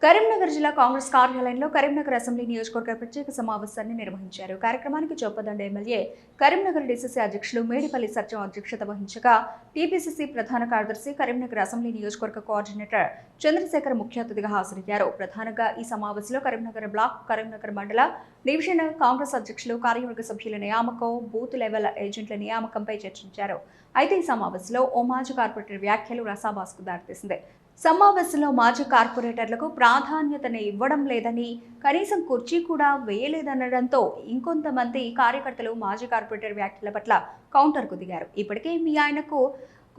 కరీంనగర్ జిల్లా కాంగ్రెస్ కార్యాలయంలో కరీంనగర్ అసెంబ్లీ నియోజకవర్గ ప్రత్యేక సమావేశాన్ని నిర్వహించారు. కార్యక్రమానికి చొప్పదండ ఎమ్మెల్యే కరీంనగర్ డీసీసీ అధ్యక్షులు మేడిపల్లి సత్యం అధ్యక్షత వహించగా టీపీసీసీ ప్రధాన కార్యదర్శి కరీంనగర్ అసెంబ్లీ నియోజకవర్గ కోఆర్డినేటర్ చంద్రశేఖర్ ముఖ్య అతిథిగా హాజరయ్యారు. ప్రధానంగా ఈ సమావేశంలో కరీంనగర్ బ్లాక్, కరీంనగర్ మండల, డివిజన్ కాంగ్రెస్ అధ్యక్షులు, కార్యవర్గ సభ్యుల నియామకం, బూత్ లెవెల్ ఏజెంట్ల నియామకంపై చర్చించారు. అయితే ఈ సమావేశంలో ఓ మాజీ కార్పొరేటర్ వ్యాఖ్యలు రసాభాస్కు దారితీసింది. సమావేశంలో మాజీ కార్పొరేటర్లకు ప్రాధాన్యతను ఇవ్వడం లేదని, కనీసం కుర్చీ కూడా వేయలేదనడంతో ఇంకొంతమంది కార్యకర్తలు మాజీ కార్పొరేటర్ వ్యాఖ్యల పట్ల కౌంటర్కు దిగారు. ఇప్పటికే మీ ఆయనకు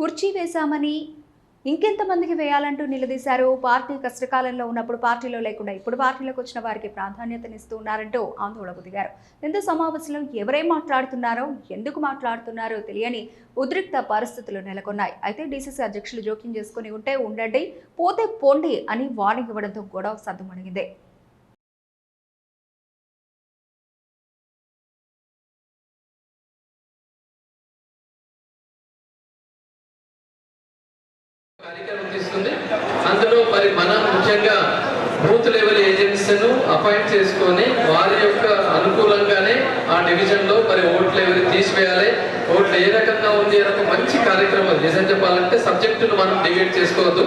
కుర్చీ వేశామని ఇంకెంతమందికి వేయాలంటూ నిలదీశారు. పార్టీ కష్టకాలంలో ఉన్నప్పుడు పార్టీలో లేకుండా ఇప్పుడు పార్టీలోకి వచ్చిన వారికి ప్రాధాన్యతనిస్తూ ఉన్నారంటూ ఆందోళనకు దిగారు. దీంతో సమావేశంలో ఎవరేం మాట్లాడుతున్నారో, ఎందుకు మాట్లాడుతున్నారో తెలియని ఉద్రిక్త పరిస్థితులు నెలకొన్నాయి. అయితే డీసీసీ అధ్యక్షులు జోక్యం చేసుకుని ఉంటే ఉండండి, పోతే పోండి అని వార్నింగ్ ఇవ్వడంతో గొడవ సద్దుమణిగింది. కార్యక్రమం తీసుకుంది. అందులో మరి మనం ముఖ్యంగా బూత్ లెవెల్ ఏజెంట్స్ ను అపాయింట్ చేసుకొని వారి యొక్క అనుకూలంగానే ఆ డివిజన్ లో మరి ఓట్లు ఎవరు తీసివేయాలి, ఓట్లు ఏ రకంగా ఉంది అని మంచి కార్యక్రమం. నిజం చెప్పాలంటే సబ్జెక్టును మనం డిబేట్ చేసుకోవద్దు.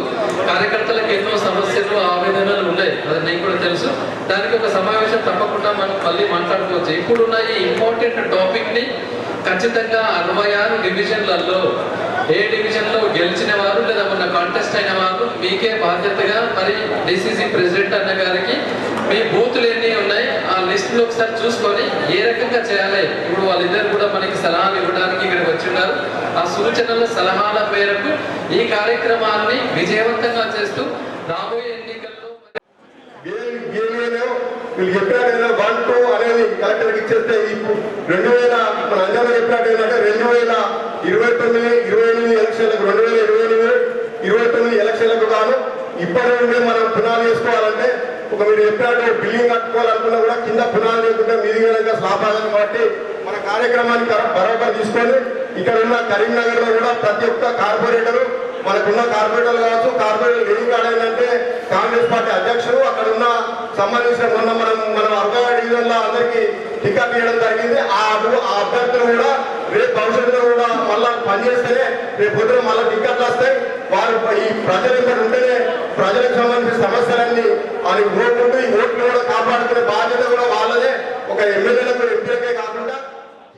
కార్యకర్తలకు ఎన్నో సమస్యలు, ఆవేదనలు ఉన్నాయి, అది నీకు కూడా తెలుసు. దానికి ఒక సమావేశం తప్పకుండా మనం మళ్ళీ మాట్లాడుకోవచ్చు. ఇప్పుడున్న ఈ ఇంపార్టెంట్ టాపిక్ ని ఖచ్చితంగా 66 డివిజన్లలో ఏ డివిజన్ లో గెలిచిన వారు లేదా మొన్న కాంటెస్ట్ అయిన వారు మీకే బాధ్యతగా మరి డిసిసి ప్రెసిడెంట్ అన్న గారికి మీ బూతులు ఎన్ని ఉన్నాయి ఆ లిస్ట్ లో ఒకసారి చూసుకొని ఏ రకంగా చేయాలి. ఇప్పుడు వాళ్ళిద్దరు కూడా మనకి సలహాలు ఇవ్వడానికి ఇక్కడికి వచ్చి ఉన్నారు. ఆ సూచనల సలహాల మేరకు ఈ కార్యక్రమాన్ని విజయవంతంగా చేస్తూ రాబోయే ఎన్నికల్లో వీళ్ళు చెప్పినట్టు 1, 2 అనేది కలెక్టర్కి ఇచ్చేస్తే 2000 మన అంజనా చెప్పినట్టు ఏంటంటే 2029, 28 ఎలక్షన్లకు 2028-29 ఎలక్షన్లకు గాను ఇప్పటి నుండి మనం పునాది వేసుకోవాలంటే మీరు చెప్పినట్టు బిల్డింగ్ కట్టుకోవాలనుకున్నా కూడా కింద పునాది లేకుండా మీది కనుక స్లాబాలను బట్టి మన కార్యక్రమాన్ని బరాబర్ తీసుకొని ఇక్కడ ఉన్న కరీంనగర్ లో కూడా ప్రతి ఒక్క కార్పొరేటరు మనకున్న కార్పొరేటర్లు కావచ్చు, కార్పొరేటర్ లీడింగ్ కార్డ్ ఏంటంటే కాంగ్రెస్ పార్టీ అధ్యక్షుడు అక్కడ ఉన్న సంబంధించిన మనం 60 డివిజన్లో అందరికీ టికెట్ ఇవ్వడం జరిగింది. ఆ అభ్యర్థులు కూడా రేపు భవిష్యత్తులో కూడా మళ్ళా పనిచేస్తేనే రేపు పొద్దున మళ్ళీ టికెట్లు వస్తాయి. వారు ఈ ప్రజలు ఇక్కడ ఉంటేనే ప్రజలకు సంబంధించిన సమస్యలన్నీ అని ఓట్లుంటూ ఈ ఓట్లు కూడా కాపాడుకునే బాధ్యత కూడా వాళ్ళదే. ఒక ఎమ్మెల్యేలకు, ఎంపీలకే